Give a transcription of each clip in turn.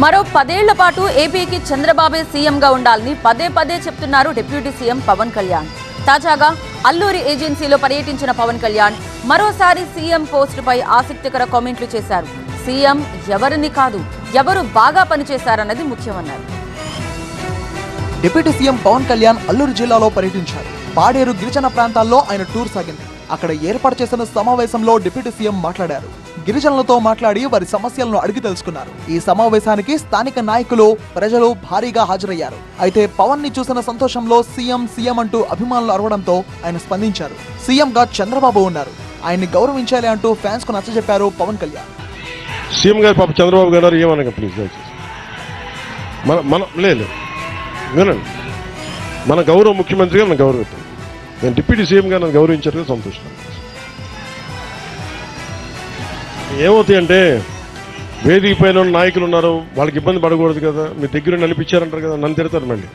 మరో 10 ఏళ్ల పాటు ఏపీకి చంద్రబాబే సీఎంగా ఉండాలని పదే పదే చెప్తున్నారు డిప్యూటీ సీఎం పవన్ కళ్యాణ్. తాజాగా అల్లూరి ఏజెన్సీలో పర్యటించిన పవన్ కళ్యాణ్ మరోసారి సీఎం పోస్టుపై ఆసక్తికర కామెంట్లు చేశారు. సీఎం ఎవరిని కాదు, ఎవరు బాగా పనిచేశారన్నది ముఖ్యమన్నారు. డిప్యూటీ సీఎం పవన్ కళ్యాణ్ అల్లూరు జిల్లాలో పర్యటించారు. పాడేరు గిరిజన ప్రాంతాల్లో ఆయన టూర్ సాగింది. అక్కడ ఏర్పాటు చేసిన సమావేశంలో డిప్యూటీ సీఎం మాట్లాడారు. గిరిజనులతో మాట్లాడి వారి సమస్యలను అడిగి తెలుసుకున్నారు. ఈ సమావేశానికి స్థానిక నాయకులు, ప్రజలు భారీగా హాజరయ్యారు. అయితే పవన్ ని చూసిన సంతోషంలో సీఎం అంటూ అభిమానులు అరవడంతో ఆయన స్పందించారు. సీఎంగా చంద్రబాబు ఉన్నారు, ఆయన్ని గౌరవించాలి అంటూ ఫ్యాన్స్ కు నచ్చజెప్పారు పవన్ కళ్యాణ్. సీఎం గారు పాప చంద్రబాబు గారు ఏమనగా ప్లీజ్ లేదు వినండి, మన గౌరవ ముఖ్యమంత్రి గారు నన్ను గౌరవిస్తాను, నేను డిప్యూటీ సీఎం గారు నన్ను గౌరవించారు సంతోషం. ఏమవుతాయంటే వేదిక పైన నాయకులు ఉన్నారు, వాళ్ళకి ఇబ్బంది పడకూడదు కదా, మీ దగ్గర నడిపించారంటారు కదా, నన్ను తిడతారు మళ్ళీ.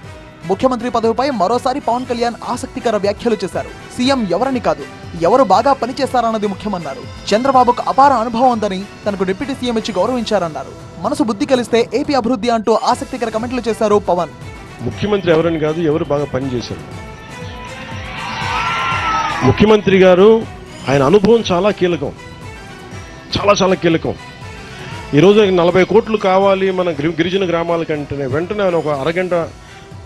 ముఖ్యమంత్రి పదవిపై మరోసారి పవన్ కళ్యాణ్ ఆసక్తికర వ్యాఖ్యలు చేశారు. సీఎం ఎవరని కాదు, ఎవరు బాగా పనిచేస్తారన్నది ముఖ్యమన్నారు. చంద్రబాబుకు అపార అనుభవం ఉందని తనకు డిప్యూటీ సీఎం ఇచ్చి గౌరవించారన్నారు. మనసు బుద్ధి కలిస్తే ఏపీ అభివృద్ధి అంటూ ఆసక్తికర కమెంట్లు చేశారు పవన్. ముఖ్యమంత్రి ఎవరని కాదు, ఎవరు బాగా పనిచేశారు. ముఖ్యమంత్రి గారు ఆయన అనుభవం చాలా కీలకం, చాలా కీలకం. ఈరోజు 40 కోట్లు కావాలి మన గిరిజన గ్రామాలకంటేనే వెంటనే ఆయన ఒక అరగంట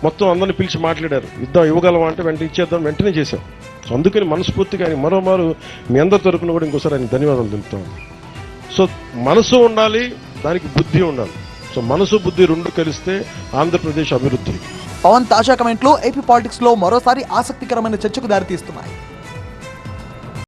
మొత్తం అందరిని పిలిచి మాట్లాడారు. ఇవ్వగలవా అంటే వెంటనే ఇచ్చేద్దాం, వెంటనే చేశాం. సో అందుకని మనస్ఫూర్తిగా ఆయన మరోమారు మీ అందరి తరపున కూడా ఇంకోసారి ఆయన ధన్యవాదాలు తెలుపుతాం. సో మనసు ఉండాలి, దానికి బుద్ధి ఉండాలి. సో మనసు బుద్ధి రెండు కలిస్తే ఆంధ్రప్రదేశ్ అభివృద్ధి. పవన్ తాజా కమెంట్లు ఏపీ పాలిటిక్స్ లో మరోసారి ఆసక్తికరమైన చర్చకు దారితీస్తున్నాయి.